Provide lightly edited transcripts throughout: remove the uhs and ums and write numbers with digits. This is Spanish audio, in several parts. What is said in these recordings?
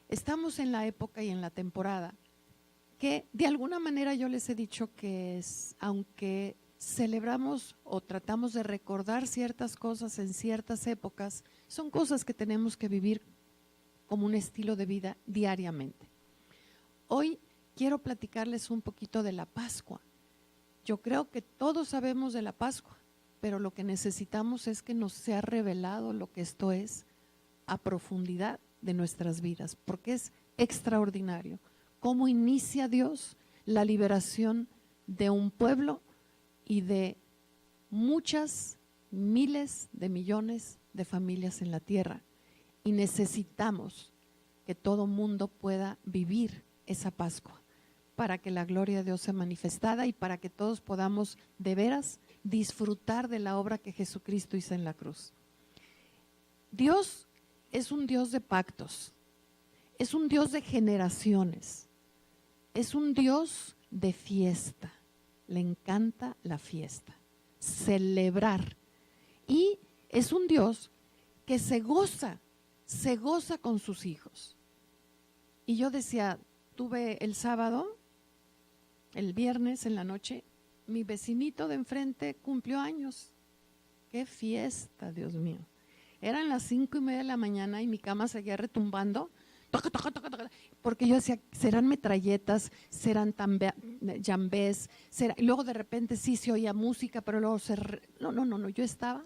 Estamos en la época y en la temporada que de alguna manera yo les he dicho que aunque celebramos o tratamos de recordar ciertas cosas en ciertas épocas, son cosas que tenemos que vivir como un estilo de vida diariamente. Hoy quiero platicarles un poquito de la Pascua. Yo creo que todos sabemos de la Pascua, pero lo que necesitamos es que nos sea revelado lo que esto es a profundidad de nuestras vidas, porque es extraordinario cómo inicia Dios la liberación de un pueblo y de muchas miles de millones de familias en la tierra. Y necesitamos que todo mundo pueda vivir esa Pascua para que la gloria de Dios sea manifestada y para que todos podamos de veras disfrutar de la obra que Jesucristo hizo en la cruz. Dios es un Dios de pactos, es un Dios de generaciones, es un Dios de fiesta. Le encanta la fiesta, celebrar. Y es un Dios que se goza con sus hijos. Y yo decía, tuve el sábado, el viernes en la noche, mi vecinito de enfrente cumplió años. ¡Qué fiesta, Dios mío! Eran las 5:30 de la mañana y mi cama seguía retumbando, toca, toca, toca, toca, porque yo decía, serán metralletas, serán jambés, y luego de repente sí se oía música, pero luego no, yo estaba,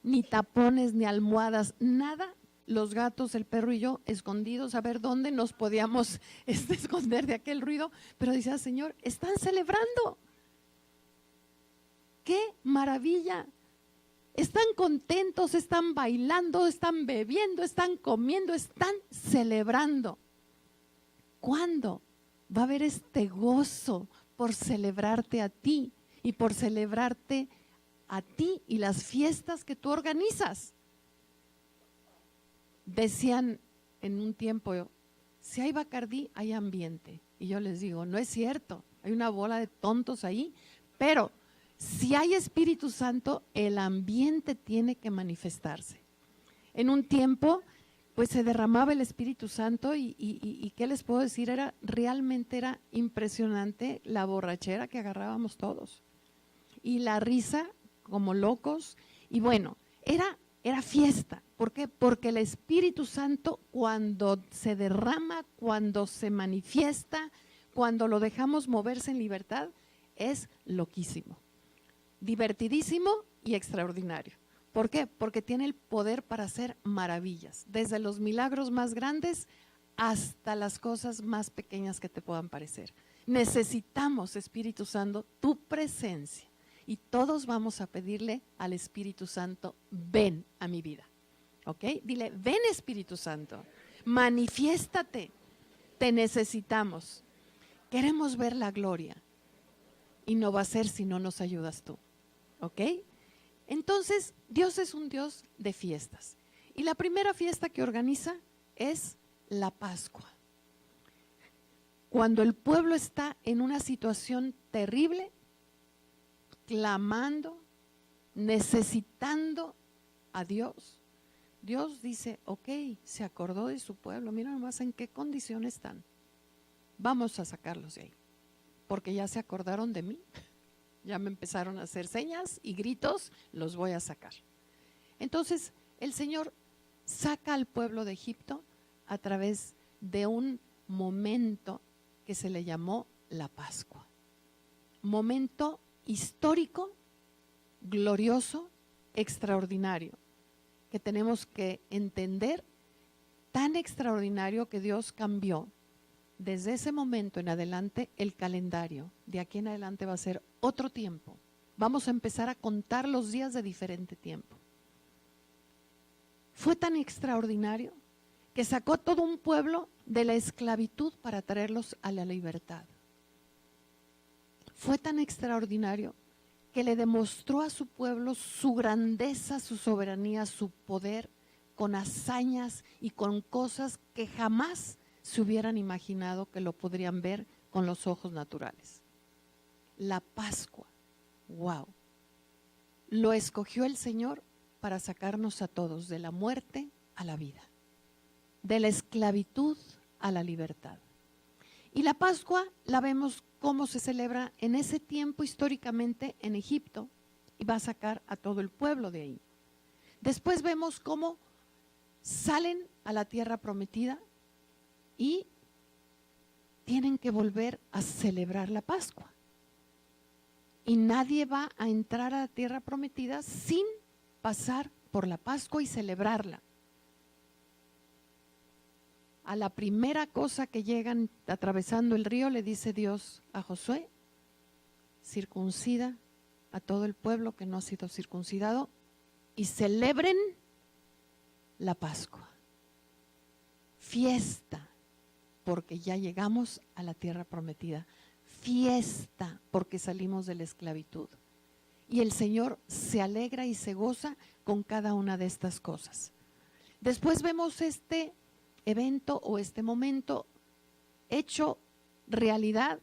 ni tapones, ni almohadas, nada. Los gatos, el perro y yo escondidos a ver dónde nos podíamos esconder de aquel ruido, pero decía, Señor, están celebrando. ¡Qué maravilla! Están contentos, están bailando, están bebiendo, están comiendo, están celebrando. ¿Cuándo va a haber este gozo por celebrarte a ti y por celebrarte a ti y las fiestas que tú organizas? Decían en un tiempo, si hay Bacardí, hay ambiente. Y yo les digo, no es cierto, hay una bola de tontos ahí, pero si hay Espíritu Santo, el ambiente tiene que manifestarse. En un tiempo, pues se derramaba el Espíritu Santo y ¿qué les puedo decir? Realmente era impresionante la borrachera que agarrábamos todos. Y la risa como locos. Y bueno, era fiesta. ¿Por qué? Porque el Espíritu Santo cuando se derrama, cuando se manifiesta, cuando lo dejamos moverse en libertad, es loquísimo. Divertidísimo y extraordinario. ¿Por qué? Porque tiene el poder para hacer maravillas, desde los milagros más grandes hasta las cosas más pequeñas que te puedan parecer. Necesitamos, Espíritu Santo, tu presencia y todos vamos a pedirle al Espíritu Santo, ven a mi vida. ¿Ok? Dile, ven Espíritu Santo, manifiéstate, te necesitamos. Queremos ver la gloria y no va a ser si no nos ayudas tú. ¿Ok? Entonces, Dios es un Dios de fiestas. Y la primera fiesta que organiza es la Pascua. Cuando el pueblo está en una situación terrible, clamando, necesitando a Dios, Dios dice, ok, se acordó de su pueblo, mira nomás en qué condición están. Vamos a sacarlos de ahí, porque ya se acordaron de mí. Ya me empezaron a hacer señas y gritos, los voy a sacar. Entonces, el Señor saca al pueblo de Egipto a través de un momento que se le llamó la Pascua. Momento histórico, glorioso, extraordinario, que tenemos que entender, tan extraordinario que Dios cambió. Desde ese momento en adelante, el calendario, de aquí en adelante va a ser otro tiempo. Vamos a empezar a contar los días de diferente tiempo. Fue tan extraordinario que sacó todo un pueblo de la esclavitud para traerlos a la libertad. Fue tan extraordinario que le demostró a su pueblo su grandeza, su soberanía, su poder, con hazañas y con cosas que jamás se hubieran imaginado que lo podrían ver con los ojos naturales. La Pascua, wow, lo escogió el Señor para sacarnos a todos de la muerte a la vida. de la esclavitud a la libertad. Y la Pascua la vemos cómo se celebra en ese tiempo históricamente en Egipto y va a sacar a todo el pueblo de ahí. Después vemos cómo salen a la tierra prometida y tienen que volver a celebrar la Pascua. Y nadie va a entrar a la tierra prometida sin pasar por la Pascua y celebrarla. A la primera cosa que llegan atravesando el río, le dice Dios a Josué: circuncida a todo el pueblo que no ha sido circuncidado y celebren la Pascua. Fiesta, porque ya llegamos a la tierra prometida. Fiesta, porque salimos de la esclavitud. Y el Señor se alegra y se goza con cada una de estas cosas. Después vemos este evento o este momento hecho realidad,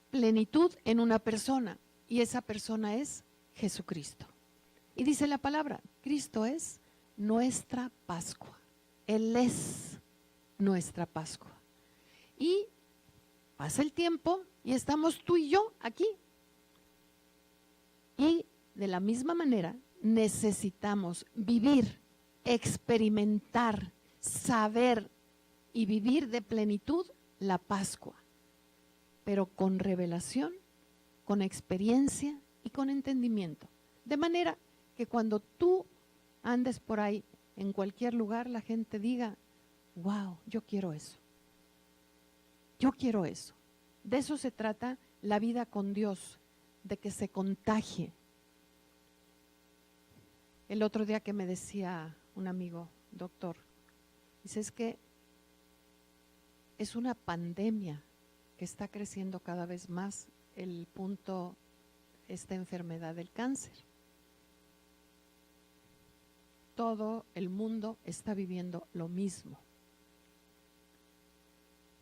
plenitud en una persona, y esa persona es Jesucristo. Y dice la palabra, Cristo es nuestra Pascua. Él es nuestra Pascua. Y pasa el tiempo y estamos tú y yo aquí. Y de la misma manera necesitamos vivir, experimentar, saber y vivir de plenitud la Pascua, pero con revelación, con experiencia y con entendimiento. De manera que cuando tú andes por ahí en cualquier lugar, la gente diga: wow, yo quiero eso. Yo quiero eso. De eso se trata la vida con Dios, de que se contagie. El otro día que me decía un amigo, doctor, dice: es que es una pandemia que está creciendo cada vez más el punto, esta enfermedad del cáncer. Todo el mundo está viviendo lo mismo.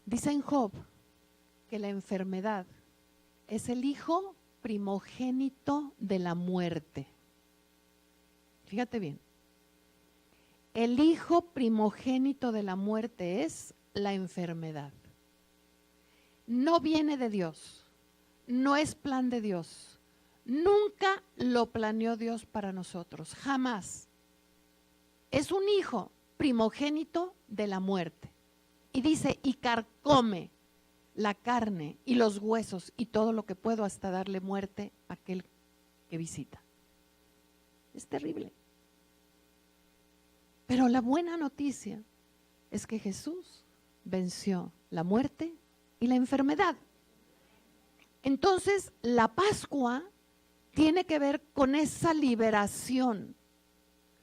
Dice en Job que la enfermedad es el hijo primogénito de la muerte. Fíjate bien. El hijo primogénito de la muerte es la enfermedad. No viene de Dios, no es plan de Dios. Nunca lo planeó Dios para nosotros, jamás. Es un hijo primogénito de la muerte. Y dice, y carcome la carne y los huesos y todo lo que puedo hasta darle muerte a aquel que visita. Es terrible. Pero la buena noticia es que Jesús venció la muerte y la enfermedad. Entonces, la Pascua tiene que ver con esa liberación.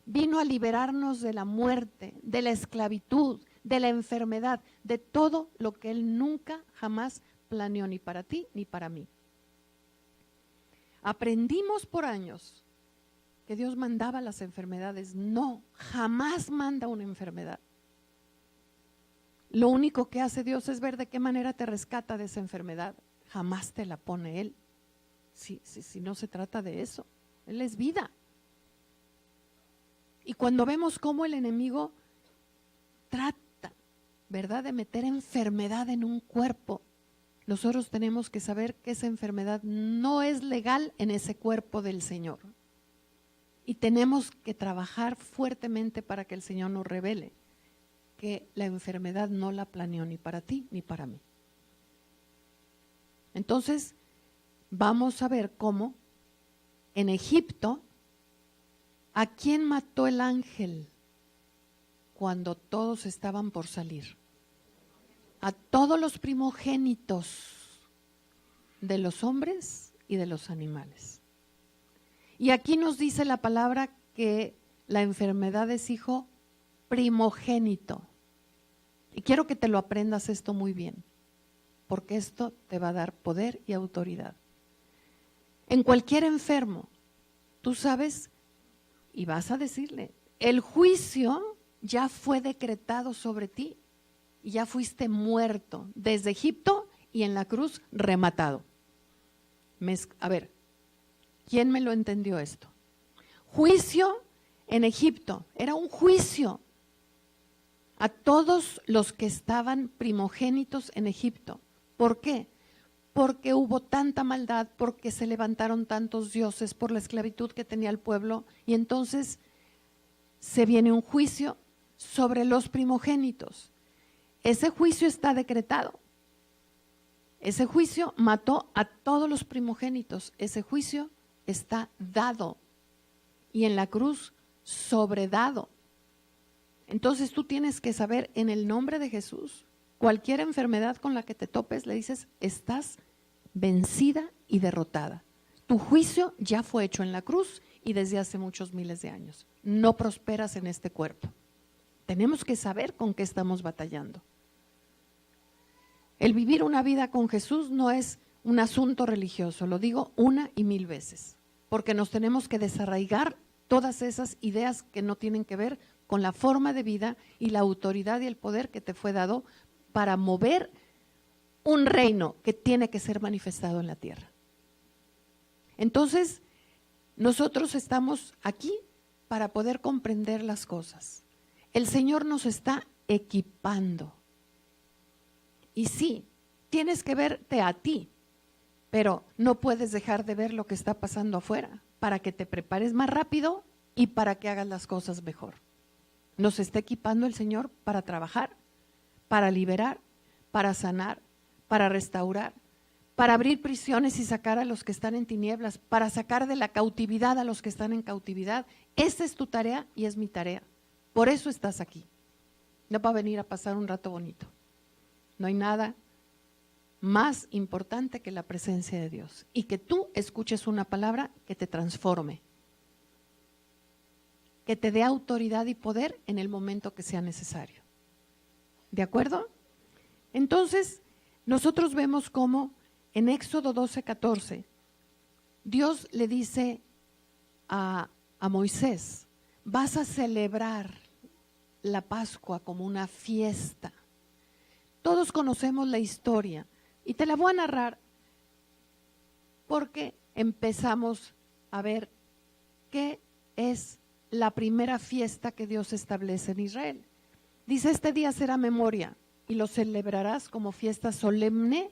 Vino a liberarnos de la muerte, de la esclavitud, de la enfermedad, de todo lo que Él nunca, jamás planeó ni para ti ni para mí. Aprendimos por años que Dios mandaba las enfermedades. No, jamás manda una enfermedad. Lo único que hace Dios es ver de qué manera te rescata de esa enfermedad. Jamás te la pone Él. Si no se trata de eso. Él es vida. Y cuando vemos cómo el enemigo trata, ¿verdad?, de meter enfermedad en un cuerpo, nosotros tenemos que saber que esa enfermedad no es legal en ese cuerpo del Señor. Y tenemos que trabajar fuertemente para que el Señor nos revele que la enfermedad no la planeó ni para ti ni para mí. Entonces, vamos a ver cómo en Egipto, ¿a quién mató el ángel cuando todos estaban por salir? A todos los primogénitos de los hombres y de los animales. Y aquí nos dice la palabra que la enfermedad es hijo primogénito. Y quiero que te lo aprendas esto muy bien, porque esto te va a dar poder y autoridad. En cualquier enfermo, tú sabes, y vas a decirle, el juicio ya fue decretado sobre ti y ya fuiste muerto desde Egipto y en la cruz rematado. A ver, ¿quién me lo entendió esto? Juicio en Egipto, era un juicio. a todos los que estaban primogénitos en Egipto. ¿Por qué? Porque hubo tanta maldad, porque se levantaron tantos dioses por la esclavitud que tenía el pueblo, y entonces se viene un juicio sobre los primogénitos. Ese juicio está decretado. Ese juicio mató a todos los primogénitos. Ese juicio está dado y en la cruz sobredado. Entonces tú tienes que saber, en el nombre de Jesús, cualquier enfermedad con la que te topes, le dices, estás vencida y derrotada. Tu juicio ya fue hecho en la cruz y desde hace muchos miles de años. No prosperas en este cuerpo. Tenemos que saber con qué estamos batallando. El vivir una vida con Jesús no es un asunto religioso, lo digo una y mil veces, porque nos tenemos que desarraigar todas esas ideas que no tienen que ver con la forma de vida y la autoridad y el poder que te fue dado para mover un reino que tiene que ser manifestado en la tierra. Entonces, nosotros estamos aquí para poder comprender las cosas. El Señor nos está equipando. Y sí, tienes que verte a ti, pero no puedes dejar de ver lo que está pasando afuera para que te prepares más rápido y para que hagas las cosas mejor. Nos está equipando el Señor para trabajar, para liberar, para sanar, para restaurar, para abrir prisiones y sacar a los que están en tinieblas, para sacar de la cautividad a los que están en cautividad. Esa es tu tarea y es mi tarea. Por eso estás aquí. No para venir a pasar un rato bonito. No hay nada más importante que la presencia de Dios y que tú escuches una palabra que te transforme, que te dé autoridad y poder en el momento que sea necesario. ¿De acuerdo? Entonces, nosotros vemos cómo en Éxodo 12:14, Dios le dice a Moisés, vas a celebrar la Pascua como una fiesta. Todos conocemos la historia y te la voy a narrar porque empezamos a ver qué es la primera fiesta que Dios establece en Israel. Dice, este día será memoria y lo celebrarás como fiesta solemne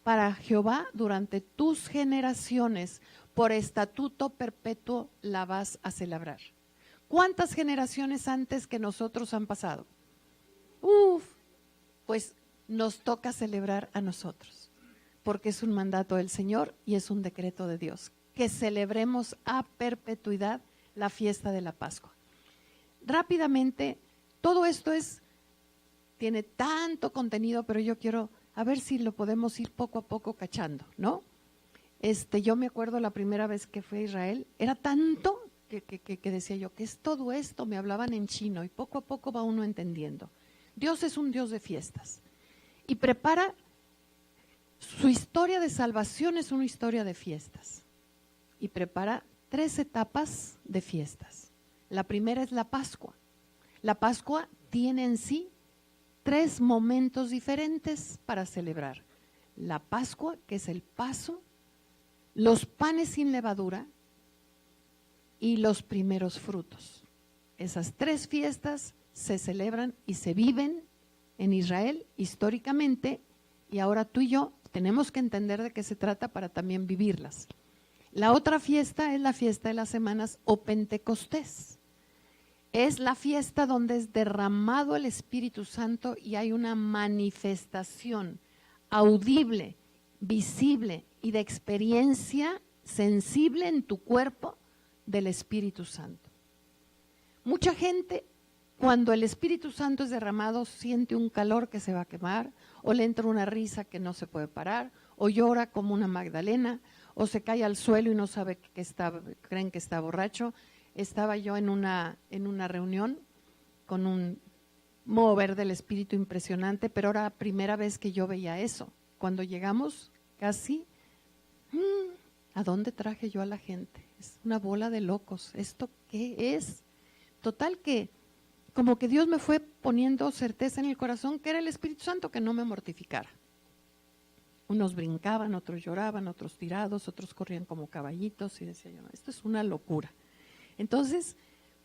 para Jehová durante tus generaciones. Por estatuto perpetuo la vas a celebrar. ¿Cuántas generaciones antes que nosotros han pasado? Pues nos toca celebrar a nosotros, porque es un mandato del Señor y es un decreto de Dios, que celebremos a perpetuidad la fiesta de la Pascua. Rápidamente, todo esto tiene tanto contenido, pero yo quiero a ver si lo podemos ir poco a poco cachando, ¿no? Yo me acuerdo la primera vez que fui a Israel, era tanto que decía yo, ¿qué es todo esto? Me hablaban en chino y poco a poco va uno entendiendo. Dios es un Dios de fiestas y prepara, su historia de salvación es una historia de fiestas y prepara 3 etapas de fiestas. La primera es la Pascua. La Pascua tiene en sí 3 momentos diferentes para celebrar. La Pascua, que es el paso, los panes sin levadura y los primeros frutos. Esas 3 fiestas se celebran y se viven en Israel históricamente y ahora tú y yo tenemos que entender de qué se trata para también vivirlas. La otra fiesta es la fiesta de las semanas o Pentecostés. Es la fiesta donde es derramado el Espíritu Santo y hay una manifestación audible, visible y de experiencia sensible en tu cuerpo del Espíritu Santo. Mucha gente, cuando el Espíritu Santo es derramado, siente un calor que se va a quemar, o le entra una risa que no se puede parar, o llora como una Magdalena, o se cae al suelo y no sabe creen que está borracho. Estaba yo en una reunión con un mover del Espíritu impresionante, pero era la primera vez que yo veía eso. Cuando llegamos, casi, ¿a dónde traje yo a la gente? Es una bola de locos. ¿Esto qué es? Total que como que Dios me fue poniendo certeza en el corazón que era el Espíritu Santo que no me mortificara. Unos brincaban, otros lloraban, otros tirados, otros corrían como caballitos y decía yo, esto es una locura. Entonces,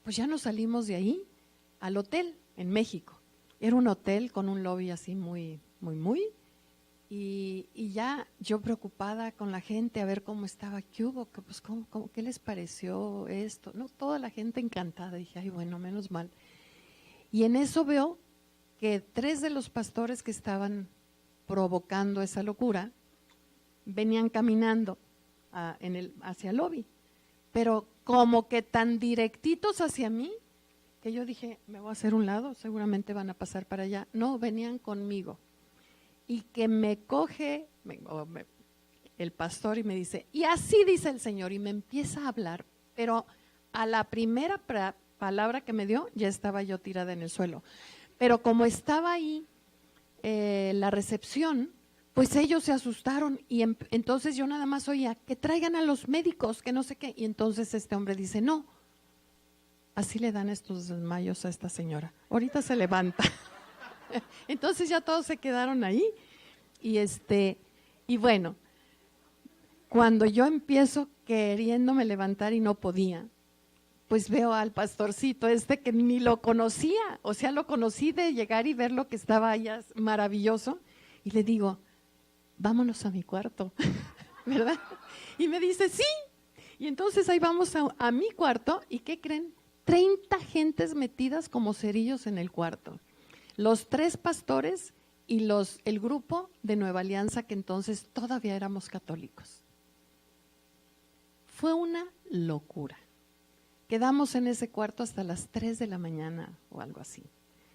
pues ya nos salimos de ahí al hotel en México Era un hotel con un lobby así muy. Y ya yo preocupada con la gente a ver cómo estaba, qué hubo, pues, qué les pareció esto. No, toda la gente encantada. Dije, ay, bueno, menos mal. Y en eso veo que 3 de los pastores que estaban provocando esa locura venían caminando hacia el lobby, pero como que tan directitos hacia mí, que yo dije, me voy a hacer un lado, seguramente van a pasar para allá. No, venían conmigo. Y que me coge el pastor y me dice, y así dice el Señor, y me empieza a hablar, pero a la primera palabra que me dio, ya estaba yo tirada en el suelo. Pero como estaba ahí la recepción, pues ellos se asustaron y entonces yo nada más oía, que traigan a los médicos, que no sé qué. Y entonces este hombre dice, no, así le dan estos desmayos a esta señora. Ahorita se levanta. Entonces ya todos se quedaron ahí. Y bueno, cuando yo empiezo queriéndome levantar y no podía, pues veo al pastorcito que ni lo conocía, o sea, lo conocí de llegar y ver lo que estaba allá maravilloso, y le digo, vámonos a mi cuarto, ¿verdad? Y me dice, sí. Y entonces ahí vamos a mi cuarto, ¿y qué creen? 30 gentes metidas como cerillos en el cuarto. Los 3 pastores y el grupo de Nueva Alianza, que entonces todavía éramos católicos. Fue una locura. Quedamos en ese cuarto hasta las 3 de la mañana o algo así.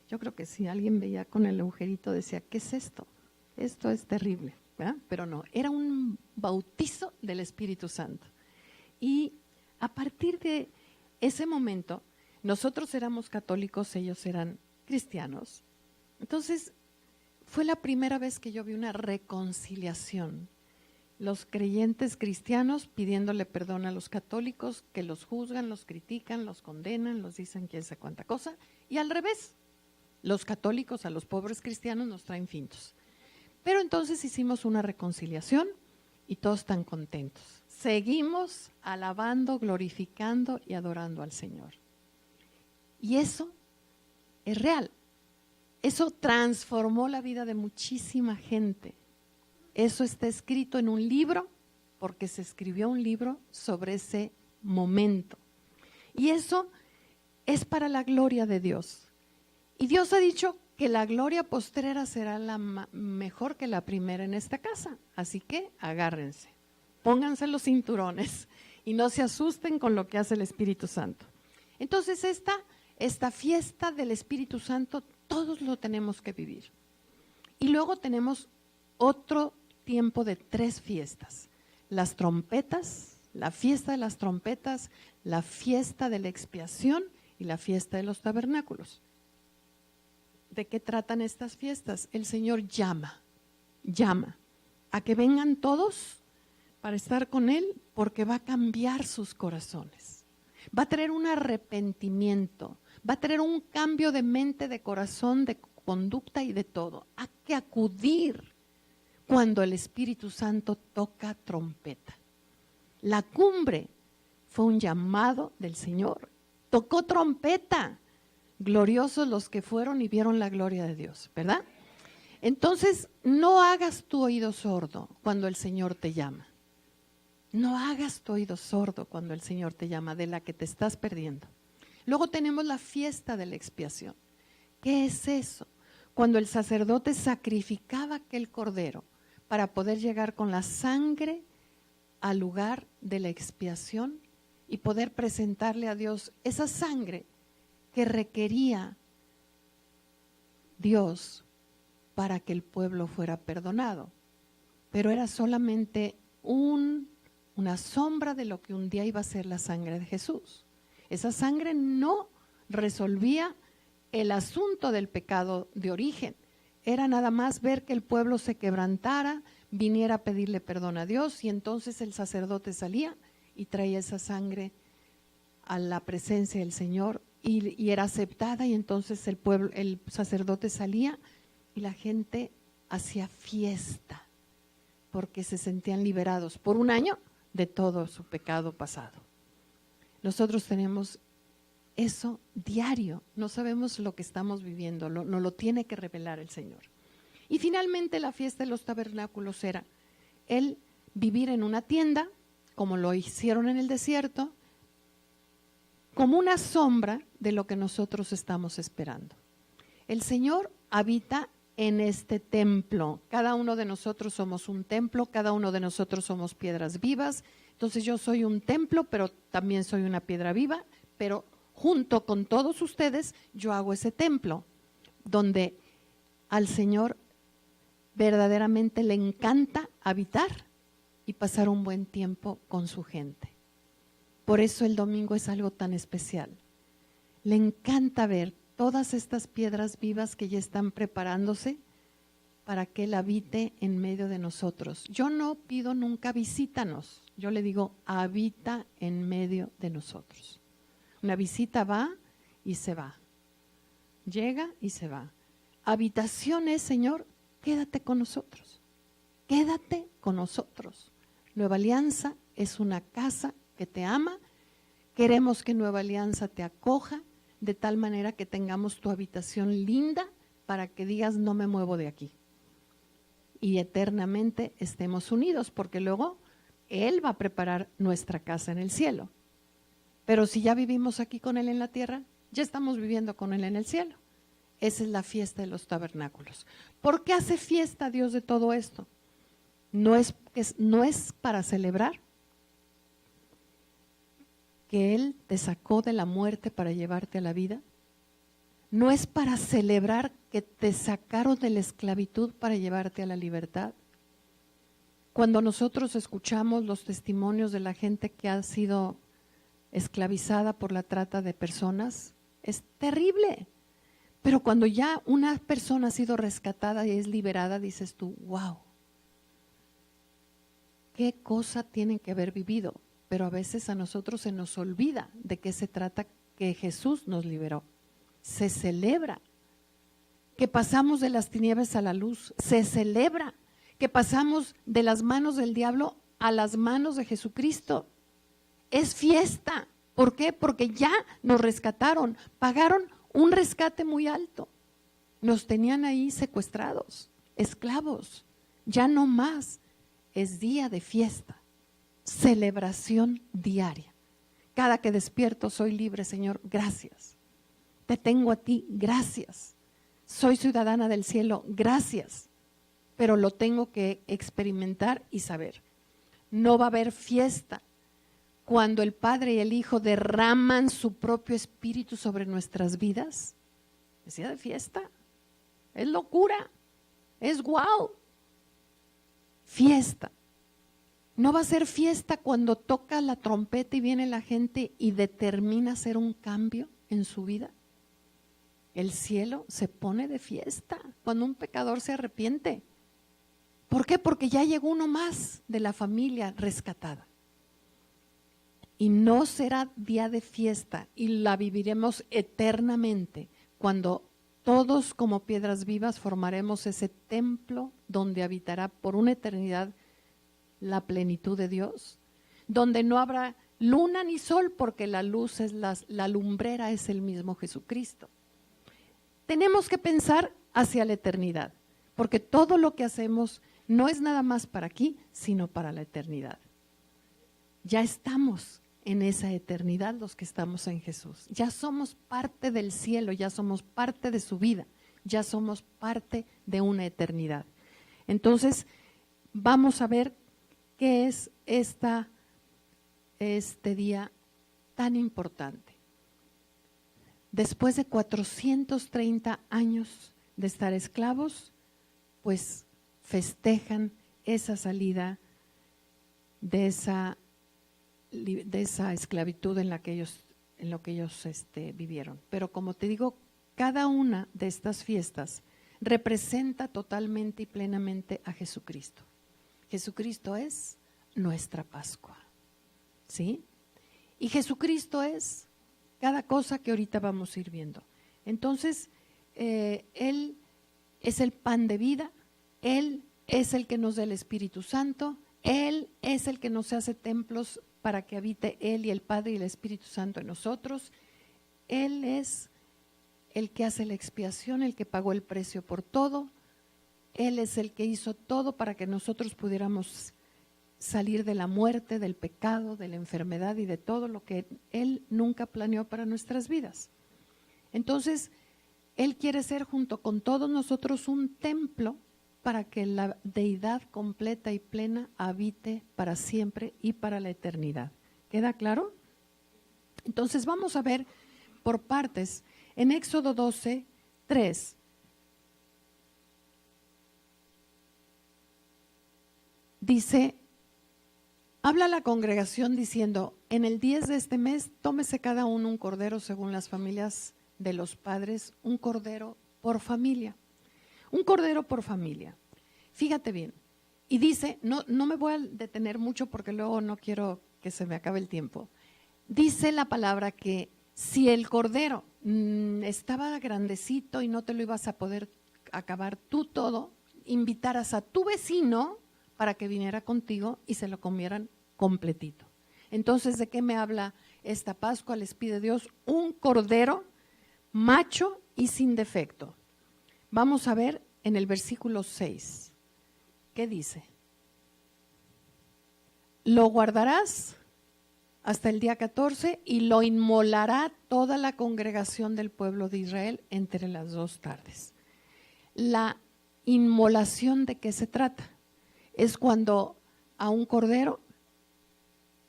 Yo creo que si alguien veía con el agujerito decía, ¿qué es esto? Esto es terrible, ¿verdad? Pero no, era un bautizo del Espíritu Santo. Y a partir de ese momento, nosotros éramos católicos, ellos eran cristianos. Entonces, fue la primera vez que yo vi una reconciliación. Los creyentes cristianos pidiéndole perdón a los católicos que los juzgan, los critican, los condenan, los dicen quién sabe cuánta cosa. Y al revés, los católicos a los pobres cristianos nos traen fintos. Pero entonces hicimos una reconciliación y todos están contentos. Seguimos alabando, glorificando y adorando al Señor. Y eso es real. Eso transformó la vida de muchísima gente. Eso está escrito en un libro, porque se escribió un libro sobre ese momento. Y eso es para la gloria de Dios. Y Dios ha dicho que la gloria postrera será la mejor que la primera en esta casa. Así que agárrense, pónganse los cinturones y no se asusten con lo que hace el Espíritu Santo. Entonces esta fiesta del Espíritu Santo todos lo tenemos que vivir. Y luego tenemos otro tiempo de 3 fiestas. Las trompetas, la fiesta de las trompetas, la fiesta de la expiación y la fiesta de los tabernáculos. ¿De qué tratan estas fiestas? El Señor llama a que vengan todos para estar con Él, porque va a cambiar sus corazones. Va a traer un arrepentimiento, va a traer un cambio de mente, de corazón, de conducta y de todo. Hay que acudir cuando el Espíritu Santo toca trompeta. La cumbre fue un llamado del Señor. Tocó trompeta. Gloriosos los que fueron y vieron la gloria de Dios, ¿verdad? Entonces, no hagas tu oído sordo cuando el Señor te llama. No hagas tu oído sordo cuando el Señor te llama, de la que te estás perdiendo. Luego tenemos la fiesta de la expiación. ¿Qué es eso? Cuando el sacerdote sacrificaba aquel cordero para poder llegar con la sangre al lugar de la expiación y poder presentarle a Dios esa sangre que requería Dios para que el pueblo fuera perdonado. Pero era solamente una sombra de lo que un día iba a ser la sangre de Jesús. Esa sangre no resolvía el asunto del pecado de origen. Era nada más ver que el pueblo se quebrantara, viniera a pedirle perdón a Dios, y entonces el sacerdote salía y traía esa sangre a la presencia del Señor y era aceptada, y entonces el sacerdote salía y la gente hacía fiesta porque se sentían liberados por un año de todo su pecado pasado. Nosotros tenemos eso diario. No sabemos lo que estamos viviendo, nos lo tiene que revelar el Señor. Y finalmente la fiesta de los tabernáculos era el vivir en una tienda, como lo hicieron en el desierto, como una sombra de lo que nosotros estamos esperando. El Señor habita en este templo. Cada uno de nosotros somos un templo, cada uno de nosotros somos piedras vivas. Entonces yo soy un templo, pero también soy una piedra viva, pero junto con todos ustedes yo hago ese templo, donde al Señor verdaderamente le encanta habitar y pasar un buen tiempo con su gente. Por eso el domingo es algo tan especial. Le encanta ver todas estas piedras vivas que ya están preparándose para que Él habite en medio de nosotros. Yo no pido nunca visítanos, yo le digo habita en medio de nosotros. Una visita va y se va, llega y se va. Habitación es, Señor, quédate con nosotros, quédate con nosotros. Nueva Alianza es una casa que te ama, queremos que Nueva Alianza te acoja, de tal manera que tengamos tu habitación linda para que digas no me muevo de aquí. Y eternamente estemos unidos, porque luego Él va a preparar nuestra casa en el cielo. Pero si ya vivimos aquí con Él en la tierra, ya estamos viviendo con Él en el cielo. Esa es la fiesta de los tabernáculos. ¿Por qué hace fiesta Dios de todo esto? No es para celebrar que Él te sacó de la muerte para llevarte a la vida. No es para celebrar que te sacaron de la esclavitud para llevarte a la libertad. Cuando nosotros escuchamos los testimonios de la gente que ha sido esclavizada por la trata de personas, es terrible. Pero cuando ya una persona ha sido rescatada y es liberada, dices tú, wow, qué cosa tienen que haber vivido. Pero a veces a nosotros se nos olvida de qué se trata, que Jesús nos liberó. Se celebra que pasamos de las tinieblas a la luz, se celebra que pasamos de las manos del diablo a las manos de Jesucristo. Es fiesta. ¿Por qué? Porque ya nos rescataron, pagaron un rescate muy alto. Nos tenían ahí secuestrados, esclavos. Ya no más. Es día de fiesta. Celebración diaria. Cada que despierto soy libre, Señor, gracias. Te tengo a ti, gracias. Soy ciudadana del cielo, gracias. Pero lo tengo que experimentar y saber. No va a haber fiesta cuando el Padre y el Hijo derraman su propio espíritu sobre nuestras vidas. Es día de fiesta. Es locura. Es guau. Fiesta. No va a ser fiesta cuando toca la trompeta y viene la gente y determina hacer un cambio en su vida. El cielo se pone de fiesta cuando un pecador se arrepiente. ¿Por qué? Porque ya llegó uno más de la familia rescatada. Y no será día de fiesta y la viviremos eternamente cuando todos como piedras vivas formaremos ese templo donde habitará por una eternidad la plenitud de Dios, donde no habrá luna ni sol porque la luz es la lumbrera es el mismo Jesucristo. Tenemos que pensar hacia la eternidad, porque todo lo que hacemos no es nada más para aquí, sino para la eternidad. Ya estamos en esa eternidad los que estamos en Jesús. Ya somos parte del cielo, ya somos parte de su vida, ya somos parte de una eternidad. Entonces, vamos a ver qué es este día tan importante. Después de 430 años de estar esclavos, pues festejan esa salida de esa esclavitud en lo que ellos vivieron. Pero como te digo, cada una de estas fiestas representa totalmente y plenamente a Jesucristo. Jesucristo es nuestra Pascua, ¿sí? Y Jesucristo es cada cosa que ahorita vamos a ir viendo. Entonces, Él es el pan de vida, Él es el que nos da el Espíritu Santo, Él es el que nos hace templos para que habite Él y el Padre y el Espíritu Santo en nosotros. Él es el que hace la expiación, el que pagó el precio por todo. Él es el que hizo todo para que nosotros pudiéramos salir de la muerte, del pecado, de la enfermedad y de todo lo que Él nunca planeó para nuestras vidas. Entonces, Él quiere ser junto con todos nosotros un templo para que la deidad completa y plena habite para siempre y para la eternidad. ¿Queda claro? Entonces vamos a ver por partes. En Éxodo 12, 3. Dice, habla la congregación diciendo, en el 10 de este mes, tómese cada uno un cordero según las familias de los padres, un cordero por familia. Un cordero por familia. Fíjate bien. Y dice, no me voy a detener mucho porque luego no quiero que se me acabe el tiempo. Dice la palabra que si el cordero estaba grandecito y no te lo ibas a poder acabar tú todo, invitaras a tu vecino para que viniera contigo y se lo comieran completito. Entonces, ¿de qué me habla esta Pascua? Les pide Dios un cordero macho y sin defecto. Vamos a ver en el versículo 6. ¿Qué dice? Lo guardarás hasta el día 14 y lo inmolará toda la congregación del pueblo de Israel entre las 2 tardes. La inmolación, ¿de qué se trata? Es cuando a un cordero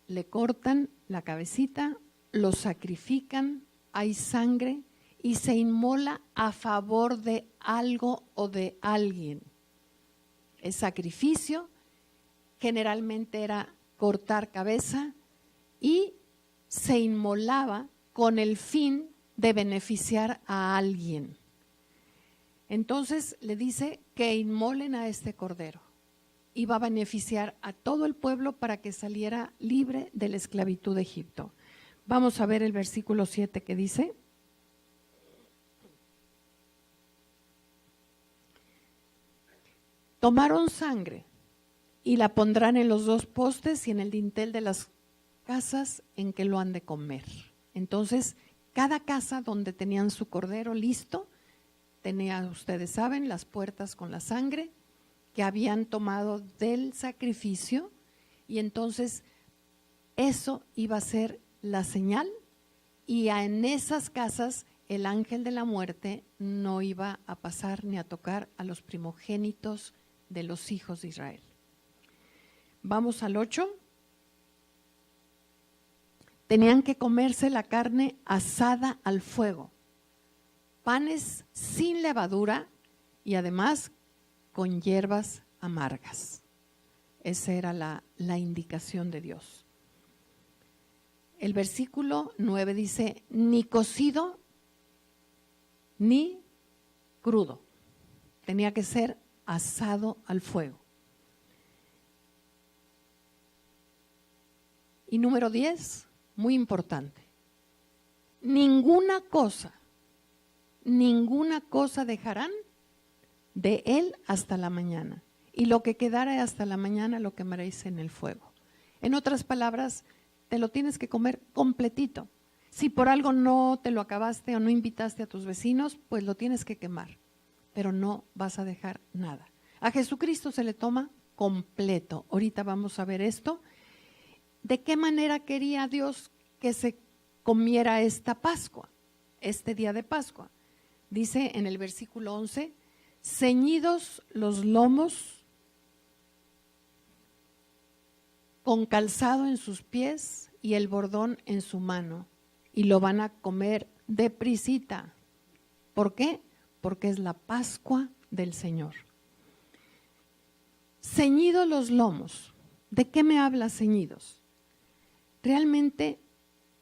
le cortan la cabecita, lo sacrifican, hay sangre y se inmola a favor de algo o de alguien. El sacrificio generalmente era cortar cabeza y se inmolaba con el fin de beneficiar a alguien. Entonces le dice que inmolen a este cordero y va a beneficiar a todo el pueblo para que saliera libre de la esclavitud de Egipto. Vamos a ver el versículo 7 que dice: tomaron sangre y la pondrán en los 2 postes y en el dintel de las casas en que lo han de comer. Entonces, cada casa donde tenían su cordero listo, tenía, ustedes saben, las puertas con la sangre que habían tomado del sacrificio, y entonces eso iba a ser la señal, y en esas casas el ángel de la muerte no iba a pasar ni a tocar a los primogénitos de los hijos de Israel. Vamos al 8. Tenían que comerse la carne asada al fuego, panes sin levadura y además con hierbas amargas. Esa era la indicación de Dios. El versículo 9 dice, ni cocido ni crudo. Tenía que ser asado al fuego. Y número 10, muy importante. Ninguna cosa dejarán de él hasta la mañana. Y lo que quedara hasta la mañana lo quemaréis en el fuego. En otras palabras, te lo tienes que comer completito. Si por algo no te lo acabaste o no invitaste a tus vecinos, pues lo tienes que quemar. Pero no vas a dejar nada. A Jesucristo se le toma completo. Ahorita vamos a ver esto. ¿De qué manera quería Dios que se comiera esta Pascua, este día de Pascua? Dice en el versículo 11, ceñidos los lomos, con calzado en sus pies y el bordón en su mano, y lo van a comer deprisita. ¿Por qué? Porque es la Pascua del Señor. Ceñidos los lomos. ¿De qué me habla ceñidos? Realmente,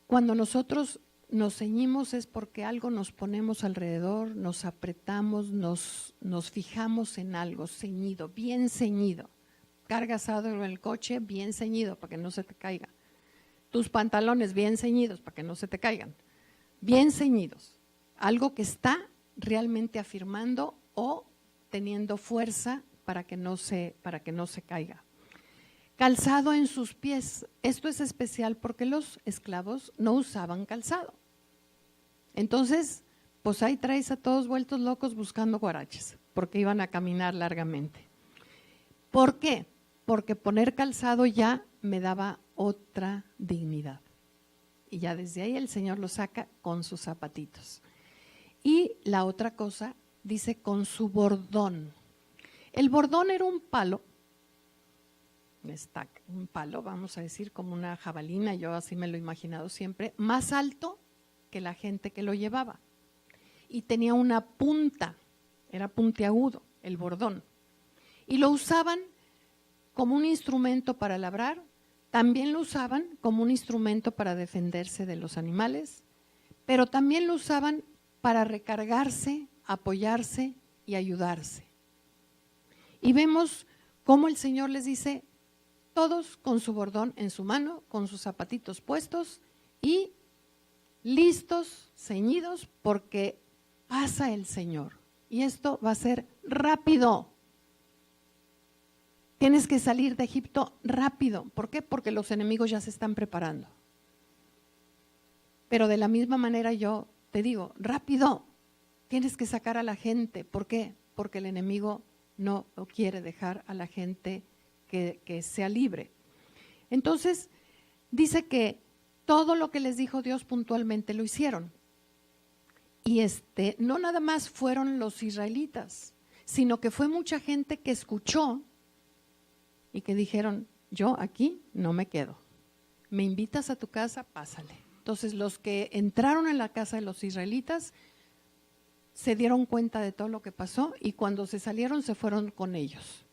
cuando nosotros nos ceñimos es porque algo nos ponemos alrededor, nos apretamos, nos fijamos en algo, ceñido, bien ceñido. Cargas algo en el coche, bien ceñido para que no se te caiga. Tus pantalones bien ceñidos para que no se te caigan. Bien ceñidos. Algo que está realmente afirmando o teniendo fuerza para que no se caiga. Calzado en sus pies. Esto es especial porque los esclavos no usaban calzado. Entonces, pues ahí traes a todos vueltos locos buscando guaraches, porque iban a caminar largamente. ¿Por qué? Porque poner calzado ya me daba otra dignidad. Y ya desde ahí el Señor lo saca con sus zapatitos. Y la otra cosa, dice con su bordón. El bordón era un palo, un palo, vamos a decir, como una jabalina, yo así me lo he imaginado siempre, más alto que la gente que lo llevaba. Y tenía una punta, era puntiagudo, el bordón. Y lo usaban como un instrumento para labrar, también lo usaban como un instrumento para defenderse de los animales, pero también lo usaban para recargarse, apoyarse y ayudarse. Y vemos cómo el Señor les dice, todos con su bordón en su mano, con sus zapatitos puestos y listos, ceñidos, porque pasa el Señor. Y esto va a ser rápido. Tienes que salir de Egipto rápido. ¿Por qué? Porque los enemigos ya se están preparando. Pero de la misma manera yo te digo, rápido, tienes que sacar a la gente. ¿Por qué? Porque el enemigo no quiere dejar a la gente que sea libre. Entonces, dice que todo lo que les dijo Dios puntualmente lo hicieron. Y no nada más fueron los israelitas, sino que fue mucha gente que escuchó y que dijeron, yo aquí no me quedo. ¿Me invitas a tu casa? Pásale. Entonces los que entraron en la casa de los israelitas se dieron cuenta de todo lo que pasó y cuando se salieron se fueron con ellos.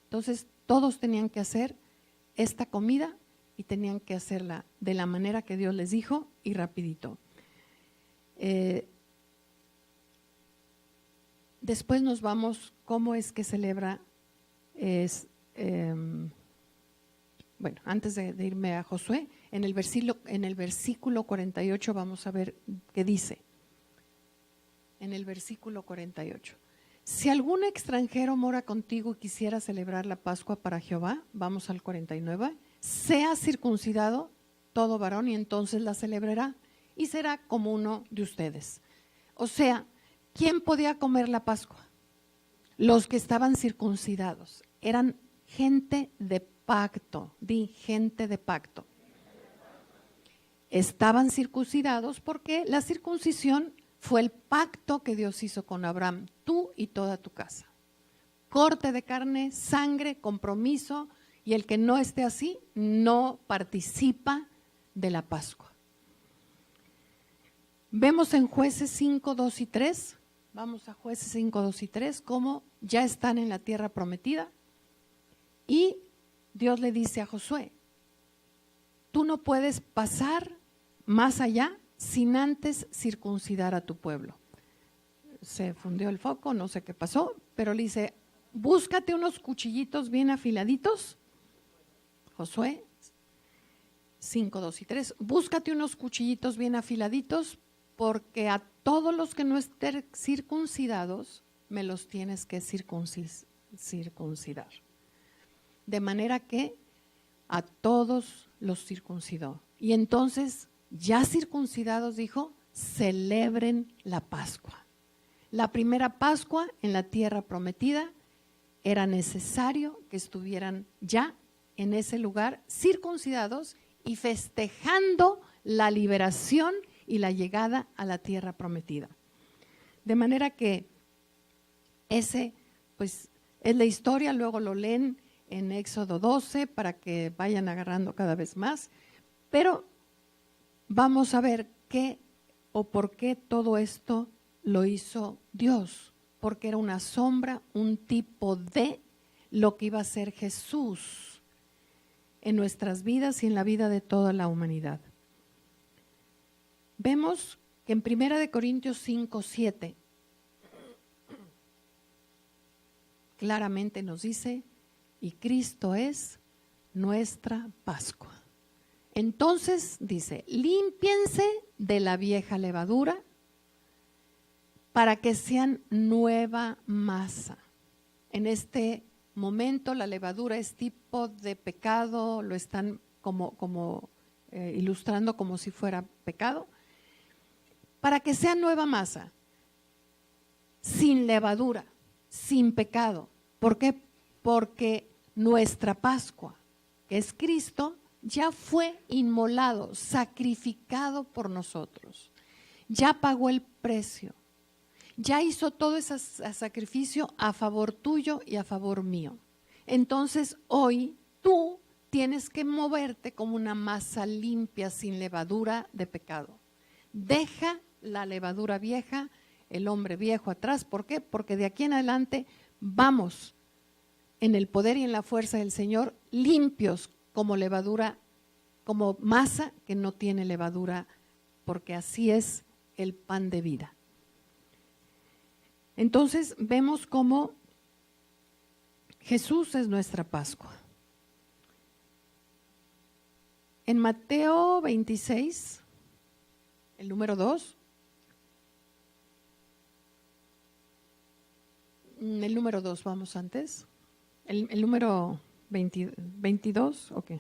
Entonces todos tenían que hacer esta comida y tenían que hacerla de la manera que Dios les dijo y rapidito. Después nos vamos, ¿cómo es que celebra? Bueno, antes de irme a Josué, en el versículo 48 vamos a ver qué dice. En el versículo 48. Si algún extranjero mora contigo y quisiera celebrar la Pascua para Jehová, vamos al 49, sea circuncidado todo varón y entonces la celebrará y será como uno de ustedes. O sea, ¿quién podía comer la Pascua? Los que estaban circuncidados. Eran gente de pacto, gente de pacto. Estaban circuncidados porque la circuncisión fue el pacto que Dios hizo con Abraham, tú y toda tu casa. Corte de carne, sangre, compromiso, y el que no esté así no participa de la Pascua. Vemos en Jueces 5, 2 y 3, vamos a Jueces 5, 2 y 3, cómo ya están en la tierra prometida y Dios le dice a Josué, tú no puedes pasar más allá sin antes circuncidar a tu pueblo. Se fundió el foco, no sé qué pasó, pero le dice, búscate unos cuchillitos bien afiladitos, Josué 5, 2 y 3, búscate unos cuchillitos bien afiladitos porque a todos los que no estén circuncidados me los tienes que circuncidar. De manera que a todos los circuncidó. Y entonces, ya circuncidados, dijo, celebren la Pascua. La primera Pascua en la tierra prometida era necesario que estuvieran ya en ese lugar circuncidados y festejando la liberación y la llegada a la tierra prometida. De manera que ese, pues, es la historia, luego lo leen en Éxodo 12 para que vayan agarrando cada vez más, pero vamos a ver qué o por qué todo esto lo hizo Dios, porque era una sombra, un tipo de lo que iba a ser Jesús en nuestras vidas y en la vida de toda la humanidad. Vemos que en 1 Corintios 5, 7 claramente nos dice, y Cristo es nuestra Pascua. Entonces dice, límpiense de la vieja levadura para que sean nueva masa. En este momento la levadura es tipo de pecado, lo están ilustrando como si fuera pecado. para que sea nueva masa, sin levadura, sin pecado. ¿Por qué? Porque nuestra Pascua, que es Cristo, ya fue inmolado, sacrificado por nosotros. Ya pagó el precio. Ya hizo todo ese sacrificio a favor tuyo y a favor mío. Entonces hoy tú tienes que moverte como una masa limpia, sin levadura de pecado. Deja la levadura vieja, el hombre viejo atrás. ¿Por qué? Porque de aquí en adelante vamos en el poder y en la fuerza del Señor, limpios como levadura, como masa que no tiene levadura, porque así es el pan de vida. Entonces vemos cómo Jesús es nuestra Pascua. En Mateo 26, el número 2, el número 2 vamos antes, el número 22, ok,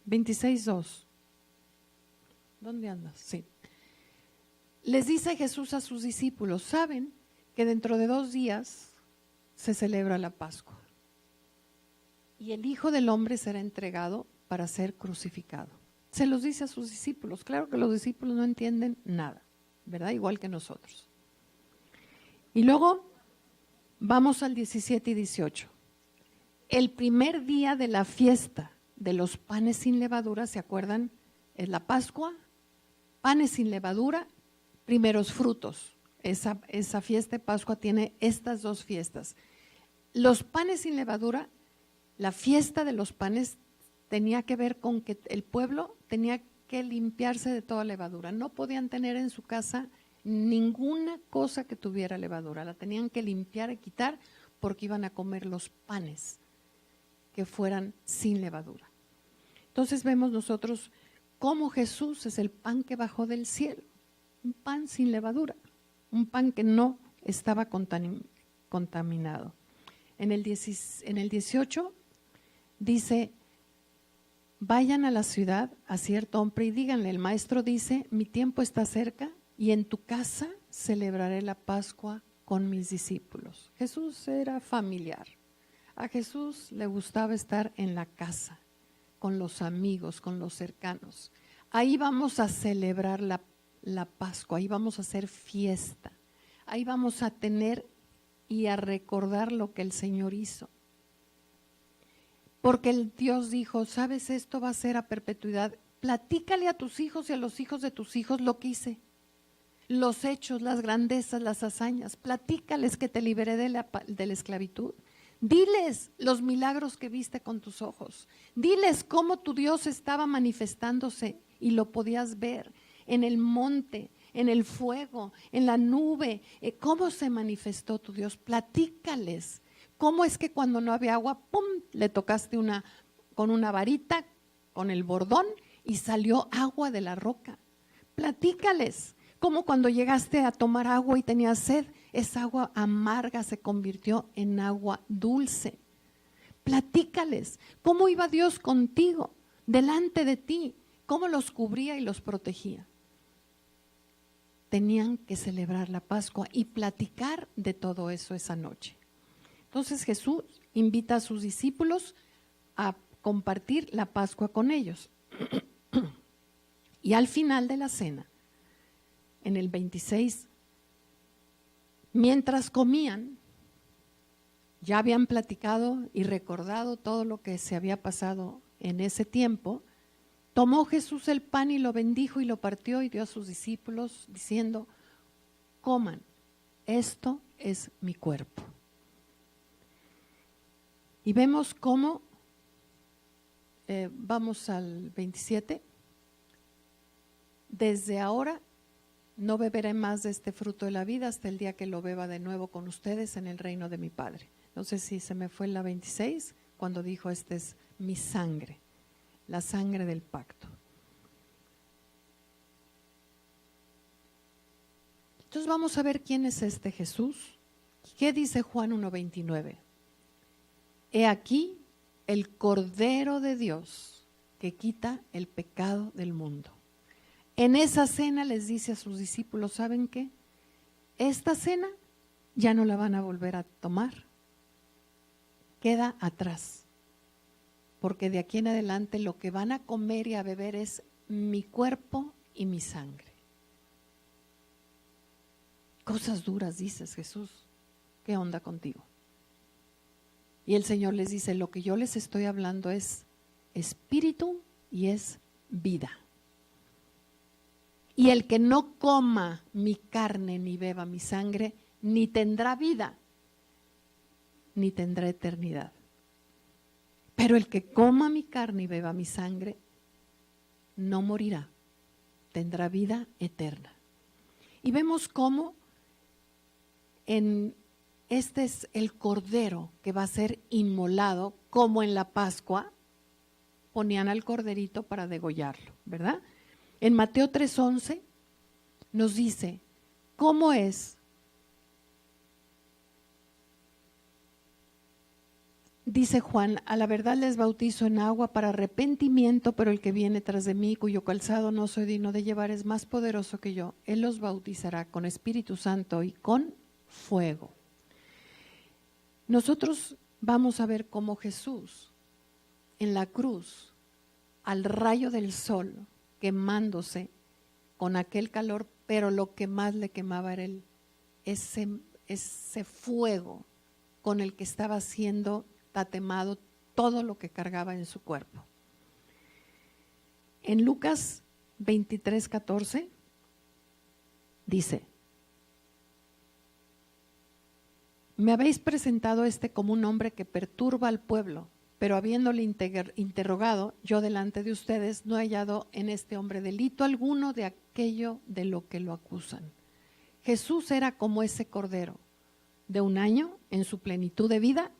26, 2. ¿Dónde andas? Sí. Les dice Jesús a sus discípulos, ¿saben que dentro de 2 días se celebra la Pascua? Y el Hijo del Hombre será entregado para ser crucificado. Se los dice a sus discípulos. Claro que los discípulos no entienden nada, ¿verdad? Igual que nosotros. Y luego vamos al 17 y 18. El primer día de la fiesta de los panes sin levadura, ¿se acuerdan? Es la Pascua, panes sin levadura, primeros frutos. Esa fiesta de Pascua tiene estas 2 fiestas. Los panes sin levadura, la fiesta de los panes tenía que ver con que el pueblo tenía que limpiarse de toda levadura. No podían tener en su casa ninguna cosa que tuviera levadura. La tenían que limpiar y quitar porque iban a comer los panes que fueran sin levadura. Entonces vemos nosotros cómo Jesús es el pan que bajó del cielo. Un pan sin levadura. Un pan que no estaba contaminado. En el 18 dice, vayan a la ciudad a cierto hombre y díganle, el maestro dice, mi tiempo está cerca y en tu casa celebraré la Pascua con mis discípulos. Jesús era familiar. A Jesús le gustaba estar en la casa, con los amigos, con los cercanos. Ahí vamos a celebrar la Pascua, ahí vamos a hacer fiesta. Ahí vamos a tener y a recordar lo que el Señor hizo. Porque el Dios dijo, ¿sabes? Esto va a ser a perpetuidad. Platícale a tus hijos y a los hijos de tus hijos lo que hice. Los hechos, las grandezas, las hazañas. Platícales que te liberé de la esclavitud. Diles los milagros que viste con tus ojos. Diles cómo tu Dios estaba manifestándose y lo podías ver en el monte, en el fuego, en la nube. ¿Cómo se manifestó tu Dios? Platícales. ¿Cómo es que cuando no había agua, pum, le tocaste con una varita, con el bordón y salió agua de la roca? Platícales. ¿Cómo cuando llegaste a tomar agua y tenías sed, esa agua amarga se convirtió en agua dulce? Platícales. ¿Cómo iba Dios contigo, delante de ti? ¿Cómo los cubría y los protegía? Tenían que celebrar la Pascua y platicar de todo eso esa noche. Entonces Jesús invita a sus discípulos a compartir la Pascua con ellos. Y al final de la cena, en el 26, mientras comían, ya habían platicado y recordado todo lo que se había pasado en ese tiempo. Tomó Jesús el pan y lo bendijo y lo partió y dio a sus discípulos diciendo, coman, esto es mi cuerpo. Y vemos cómo, vamos al 27, desde ahora no beberé más de este fruto de la vida hasta el día que lo beba de nuevo con ustedes en el reino de mi Padre. No sé si se me fue en la 26, cuando dijo, esta es mi sangre, la sangre del pacto. Entonces vamos a ver quién es este Jesús. ¿Qué dice Juan 1:29? He aquí el Cordero de Dios que quita el pecado del mundo. En esa cena les dice a sus discípulos, ¿saben qué? Esta cena ya no la van a volver a tomar. Queda atrás. Porque de aquí en adelante lo que van a comer y a beber es mi cuerpo y mi sangre. Cosas duras dices, Jesús. ¿Qué onda contigo? Y el Señor les dice, lo que yo les estoy hablando es espíritu y es vida. Y el que no coma mi carne ni beba mi sangre, ni tendrá vida, ni tendrá eternidad. Pero el que coma mi carne y beba mi sangre, no morirá, tendrá vida eterna. Y vemos cómo este es el cordero que va a ser inmolado, como en la Pascua ponían al corderito para degollarlo, ¿verdad? En Mateo 3:11 nos dice, ¿cómo es? Dice Juan, a la verdad les bautizo en agua para arrepentimiento, pero el que viene tras de mí, cuyo calzado no soy digno de llevar, es más poderoso que yo. Él los bautizará con Espíritu Santo y con fuego. Nosotros vamos a ver cómo Jesús en la cruz, al rayo del sol, quemándose con aquel calor, pero lo que más le quemaba era ese fuego con el que estaba siendo tatemado todo lo que cargaba en su cuerpo. En Lucas 23:14 dice, me habéis presentado como un hombre que perturba al pueblo, pero habiéndole interrogado yo delante de ustedes, no he hallado en este hombre delito alguno de aquello de lo que lo acusan. Jesús era como ese cordero de un año en su plenitud de vida,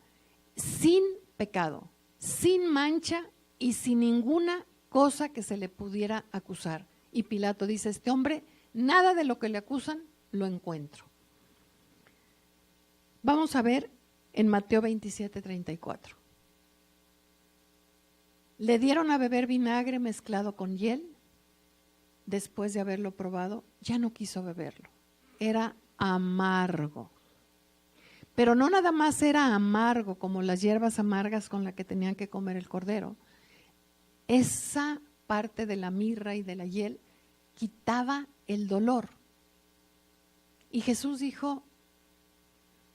sin pecado, sin mancha y sin ninguna cosa que se le pudiera acusar. Y Pilato dice, este hombre, nada de lo que le acusan lo encuentro. Vamos a ver en Mateo 27:34. Le dieron a beber vinagre mezclado con hiel. Después de haberlo probado, ya no quiso beberlo. Era amargo. Pero no nada más era amargo como las hierbas amargas con las que tenían que comer el cordero. Esa parte de la mirra y de la hiel quitaba el dolor. Y Jesús dijo,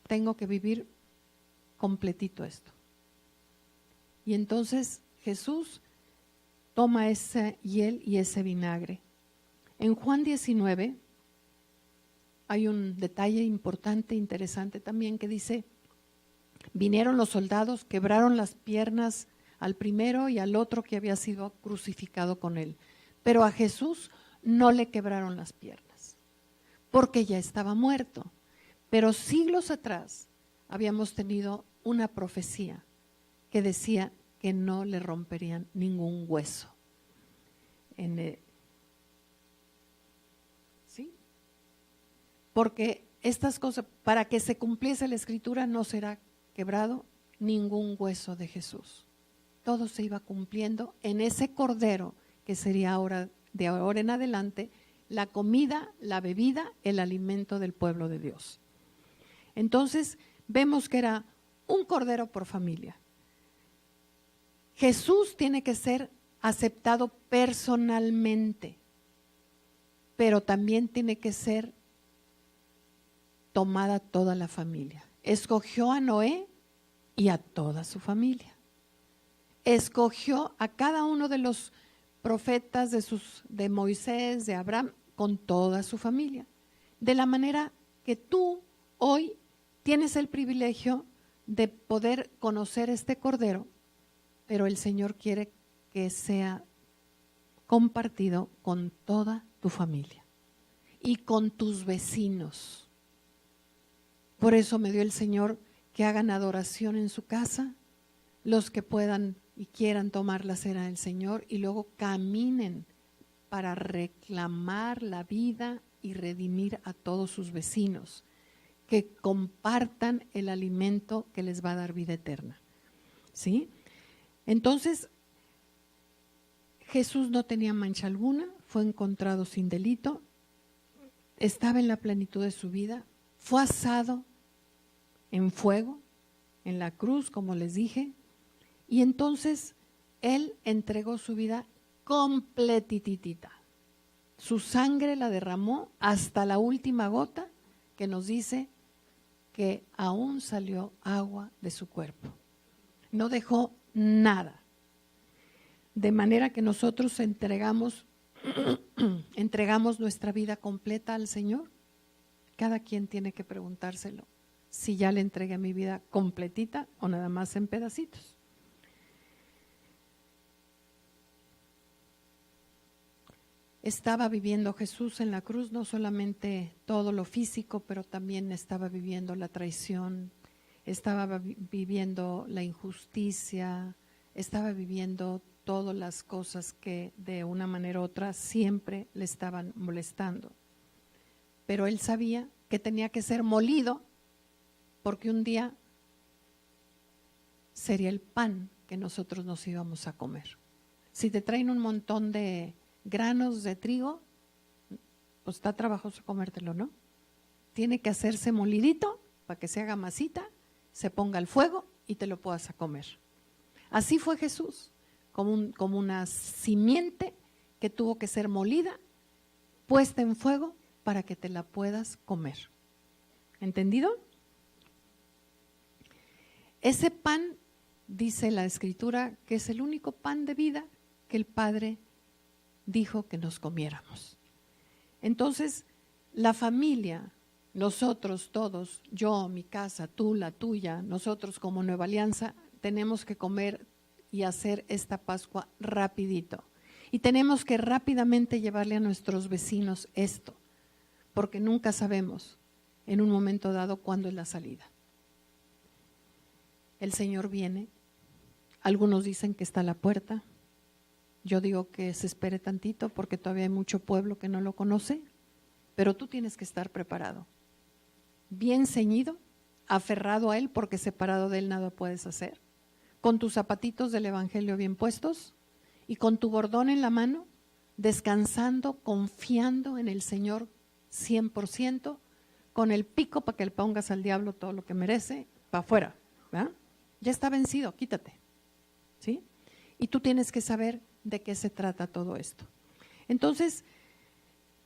tengo que vivir completito esto. Y entonces Jesús toma esa hiel y ese vinagre. En Juan 19 hay un detalle importante, interesante también, que dice, vinieron los soldados, quebraron las piernas al primero y al otro que había sido crucificado con él. Pero a Jesús no le quebraron las piernas, porque ya estaba muerto. Pero siglos atrás habíamos tenido una profecía que decía que no le romperían ningún hueso. ¿Sí? Porque estas cosas, para que se cumpliese la escritura, no será quebrado ningún hueso de Jesús. Todo se iba cumpliendo en ese cordero que sería ahora, de ahora en adelante, la comida, la bebida, el alimento del pueblo de Dios. Entonces, vemos que era un cordero por familia. Jesús tiene que ser aceptado personalmente, pero también tiene que ser tomada toda la familia. Escogió a Noé y a toda su familia. Escogió a cada uno de los profetas de Moisés, de Abraham, con toda su familia. De la manera que tú hoy tienes el privilegio de poder conocer este cordero, pero el Señor quiere que sea compartido con toda tu familia y con tus vecinos. Por eso me dio el Señor que hagan adoración en su casa, los que puedan y quieran tomar la cena del Señor, y luego caminen para reclamar la vida y redimir a todos sus vecinos, que compartan el alimento que les va a dar vida eterna. ¿Sí? Entonces, Jesús no tenía mancha alguna, fue encontrado sin delito, estaba en la plenitud de su vida, fue asado en fuego, en la cruz, como les dije, y entonces Él entregó su vida completitita. Su sangre la derramó hasta la última gota, que nos dice que aún salió agua de su cuerpo. No dejó nada. De manera que nosotros entregamos nuestra vida completa al Señor. Cada quien tiene que preguntárselo, si ya le entregué mi vida completita o nada más en pedacitos. Estaba viviendo Jesús en la cruz, no solamente todo lo físico, pero también estaba viviendo la traición, estaba viviendo la injusticia, estaba viviendo todas las cosas que de una manera u otra siempre le estaban molestando. Pero Él sabía que tenía que ser molido, porque un día sería el pan que nosotros nos íbamos a comer. Si te traen un montón de granos de trigo, pues está trabajoso comértelo, ¿no? Tiene que hacerse molidito para que se haga masita, se ponga al fuego y te lo puedas a comer. Así fue Jesús, como una simiente que tuvo que ser molida, puesta en fuego para que te la puedas comer. ¿Entendido? Ese pan, dice la Escritura, que es el único pan de vida que el Padre dijo que nos comiéramos. Entonces, la familia, nosotros todos, yo, mi casa, tú, la tuya, nosotros como Nueva Alianza, tenemos que comer y hacer esta Pascua rapidito. Y tenemos que rápidamente llevarle a nuestros vecinos esto, porque nunca sabemos en un momento dado cuándo es la salida. El Señor viene, algunos dicen que está a la puerta. Yo digo que se espere tantito porque todavía hay mucho pueblo que no lo conoce, pero tú tienes que estar preparado, bien ceñido, aferrado a Él, porque separado de Él nada puedes hacer, con tus zapatitos del Evangelio bien puestos y con tu bordón en la mano, descansando, confiando en el Señor 100%, con el pico para que le pongas al diablo todo lo que merece, para afuera, ¿verdad? Ya está vencido, quítate, ¿sí? Y tú tienes que saber de qué se trata todo esto. Entonces,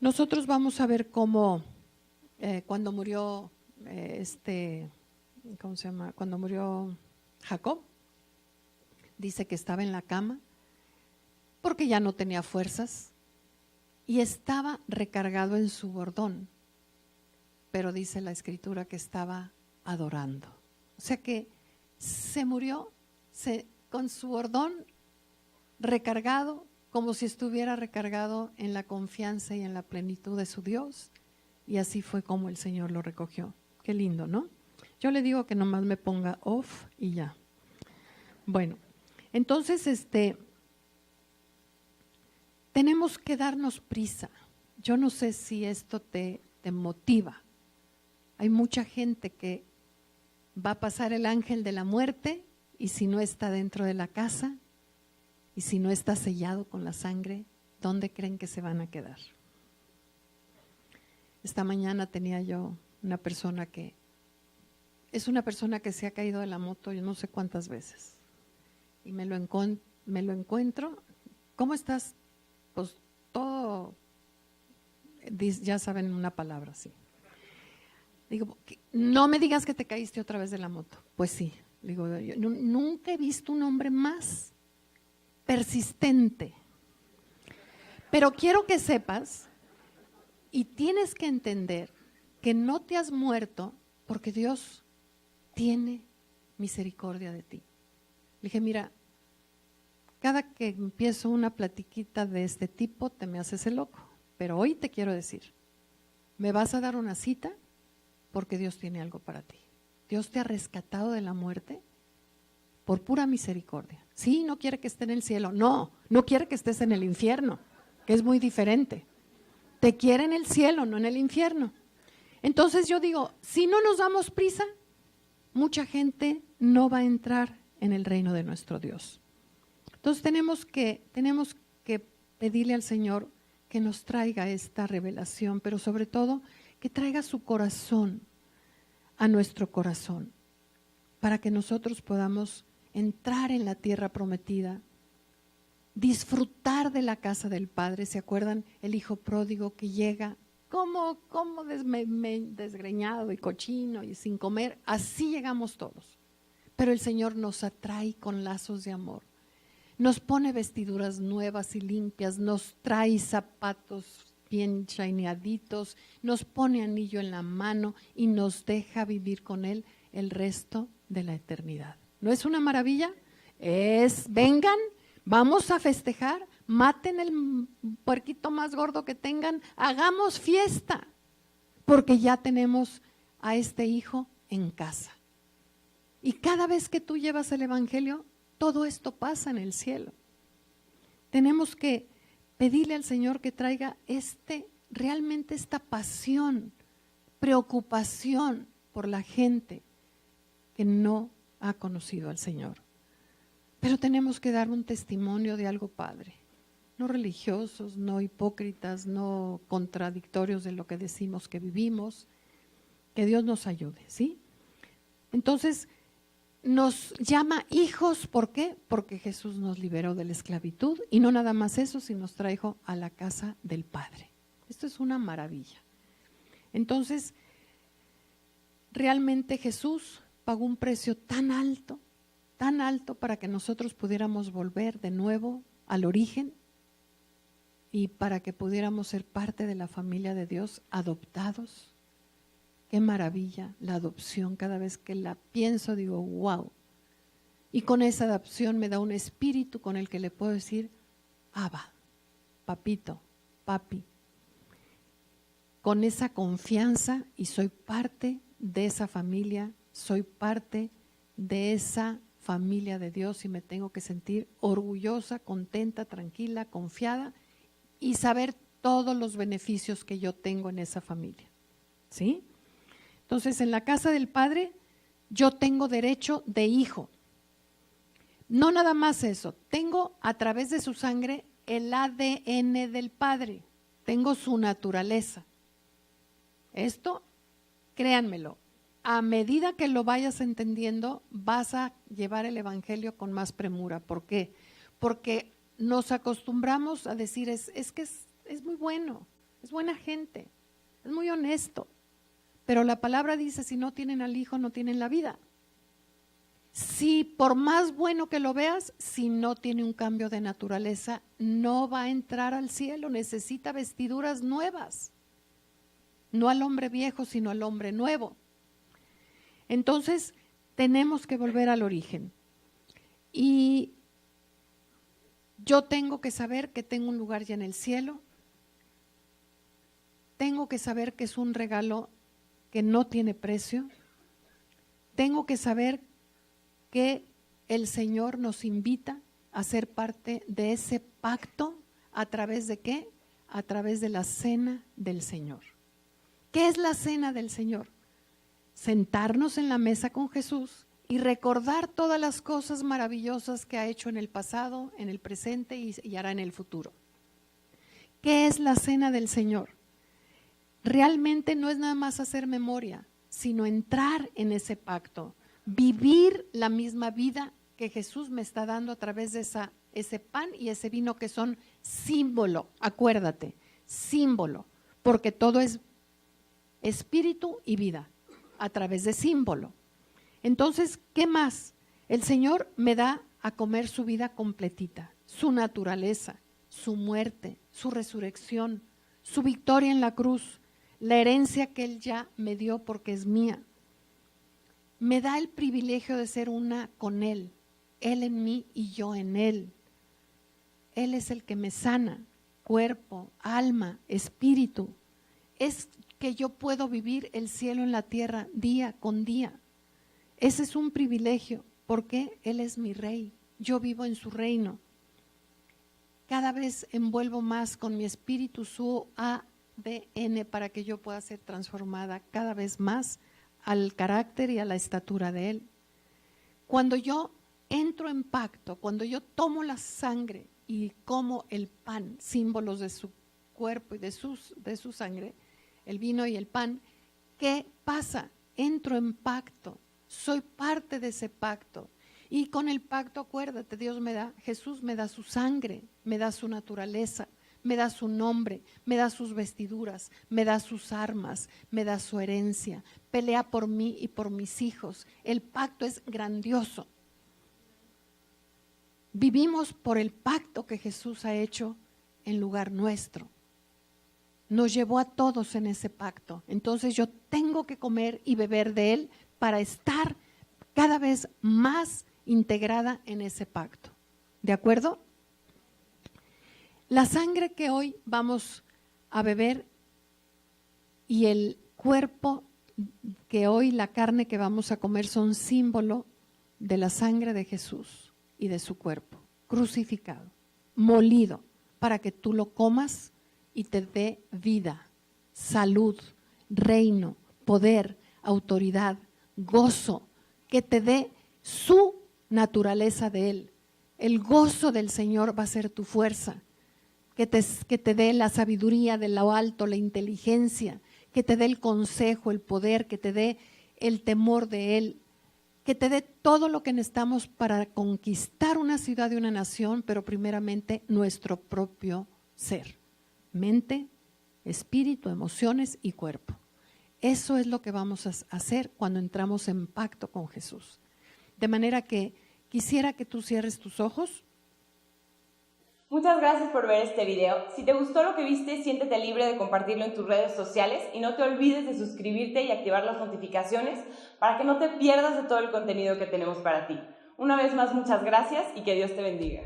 nosotros vamos a ver cómo cuando murió ¿cómo se llama? Cuando murió Jacob, dice que estaba en la cama porque ya no tenía fuerzas y estaba recargado en su bordón, pero dice la Escritura que estaba adorando. O sea que se murió con su bordón recargado, como si estuviera recargado en la confianza y en la plenitud de su Dios, y así fue como el Señor lo recogió. Qué lindo, ¿no? Yo le digo que nomás me ponga off y ya. Bueno, entonces tenemos que darnos prisa. Yo no sé si esto te motiva. Hay mucha gente que va a pasar el ángel de la muerte y si no está dentro de la casa y si no está sellado con la sangre, ¿dónde creen que se van a quedar? Esta mañana tenía yo una persona que es una persona que se ha caído de la moto yo no sé cuántas veces y me lo encuentro. ¿Cómo estás? Pues todo, ya saben una palabra así. Digo, no me digas que te caíste otra vez de la moto. Pues sí, digo, yo nunca he visto un hombre más persistente. Pero quiero que sepas y tienes que entender que no te has muerto porque Dios tiene misericordia de ti. Le dije, mira, cada que empiezo una platiquita de este tipo te me haces el loco, pero hoy te quiero decir, me vas a dar una cita porque Dios tiene algo para ti. Dios te ha rescatado de la muerte por pura misericordia. Sí, no quiere que esté en el cielo, no quiere que estés en el infierno, que es muy diferente. Te quiere en el cielo, no en el infierno. Entonces yo digo, si no nos damos prisa, mucha gente no va a entrar en el reino de nuestro Dios. Entonces tenemos que pedirle al Señor que nos traiga esta revelación, pero sobre todo que traiga su corazón a nuestro corazón, para que nosotros podamos entrar en la tierra prometida, disfrutar de la casa del Padre. ¿Se acuerdan? El hijo pródigo que llega como desgreñado y cochino y sin comer. Así llegamos todos. Pero el Señor nos atrae con lazos de amor. Nos pone vestiduras nuevas y limpias, nos trae zapatos bien shineaditos, nos pone anillo en la mano y nos deja vivir con Él el resto de la eternidad. ¿No es una maravilla? Vengan, vamos a festejar, maten el puerquito más gordo que tengan, hagamos fiesta, porque ya tenemos a este hijo en casa. Y cada vez que tú llevas el evangelio, todo esto pasa en el cielo. Tenemos que pedirle al Señor que traiga realmente esta pasión, preocupación por la gente que no ha conocido al Señor. Pero tenemos que dar un testimonio de algo padre, no religiosos, no hipócritas, no contradictorios de lo que decimos que vivimos. Que Dios nos ayude, ¿sí? Entonces, nos llama hijos, ¿por qué? Porque Jesús nos liberó de la esclavitud y no nada más eso, sino nos trajo a la casa del Padre. Esto es una maravilla. Entonces, realmente Jesús pagó un precio tan alto para que nosotros pudiéramos volver de nuevo al origen y para que pudiéramos ser parte de la familia de Dios, adoptados. Qué maravilla la adopción. Cada vez que la pienso digo, wow. Y con esa adopción me da un espíritu con el que le puedo decir, Abba, papito, papi. Con esa confianza y soy parte de esa familia, soy parte de esa familia de Dios y me tengo que sentir orgullosa, contenta, tranquila, confiada y saber todos los beneficios que yo tengo en esa familia. ¿Sí? Entonces, en la casa del Padre, yo tengo derecho de hijo. No nada más eso, tengo a través de su sangre el ADN del Padre, tengo su naturaleza. Esto, créanmelo, a medida que lo vayas entendiendo, vas a llevar el evangelio con más premura. ¿Por qué? Porque nos acostumbramos a decir, es muy bueno, es buena gente, es muy honesto. Pero la palabra dice, si no tienen al Hijo, no tienen la vida. Si por más bueno que lo veas, si no tiene un cambio de naturaleza, no va a entrar al cielo, necesita vestiduras nuevas. No al hombre viejo, sino al hombre nuevo. Entonces, tenemos que volver al origen. Y yo tengo que saber que tengo un lugar ya en el cielo. Tengo que saber que es un regalo que no tiene precio. Tengo que saber que el Señor nos invita a ser parte de ese pacto. ¿A través de qué? A través de la cena del Señor. ¿Qué es la cena del Señor? Sentarnos en la mesa con Jesús y recordar todas las cosas maravillosas que ha hecho en el pasado, en el presente y hará en el futuro. ¿Qué es la cena del Señor? Realmente no es nada más hacer memoria, sino entrar en ese pacto, vivir la misma vida que Jesús me está dando a través de ese pan y ese vino que son símbolo, acuérdate, símbolo, porque todo es espíritu y vida a través de símbolo. Entonces, ¿qué más? El Señor me da a comer su vida completita, su naturaleza, su muerte, su resurrección, su victoria en la cruz, la herencia que Él ya me dio porque es mía. Me da el privilegio de ser una con Él, Él en mí y yo en Él. Él es el que me sana, cuerpo, alma, espíritu. Es que yo puedo vivir el cielo en la tierra día con día. Ese es un privilegio, porque Él es mi rey, yo vivo en su reino. Cada vez envuelvo más con mi espíritu su ADN para que yo pueda ser transformada cada vez más al carácter y a la estatura de Él. Cuando yo entro en pacto, cuando yo tomo la sangre y como el pan, símbolos de su cuerpo y de su sangre, el vino y el pan, ¿qué pasa? Entro en pacto, soy parte de ese pacto. Y con el pacto, acuérdate, Jesús me da su sangre, me da su naturaleza, me da su nombre, me da sus vestiduras, me da sus armas, me da su herencia, pelea por mí y por mis hijos. El pacto es grandioso. Vivimos por el pacto que Jesús ha hecho en lugar nuestro. Nos llevó a todos en ese pacto. Entonces yo tengo que comer y beber de él para estar cada vez más integrada en ese pacto. ¿De acuerdo? La sangre que hoy vamos a beber y el cuerpo que hoy, la carne que vamos a comer, son símbolo de la sangre de Jesús y de su cuerpo, crucificado, molido, para que tú lo comas y te dé vida, salud, reino, poder, autoridad, gozo, que te dé su naturaleza de Él. El gozo del Señor va a ser tu fuerza, que te dé la sabiduría de lo alto, la inteligencia, que te dé el consejo, el poder, que te dé el temor de Él, que te dé todo lo que necesitamos para conquistar una ciudad y una nación, pero primeramente nuestro propio ser, mente, espíritu, emociones y cuerpo. Eso es lo que vamos a hacer cuando entramos en pacto con Jesús. De manera que quisiera que tú cierres tus ojos. Muchas gracias por ver este video. Si te gustó lo que viste, siéntete libre de compartirlo en tus redes sociales y no te olvides de suscribirte y activar las notificaciones para que no te pierdas de todo el contenido que tenemos para ti. Una vez más, muchas gracias y que Dios te bendiga.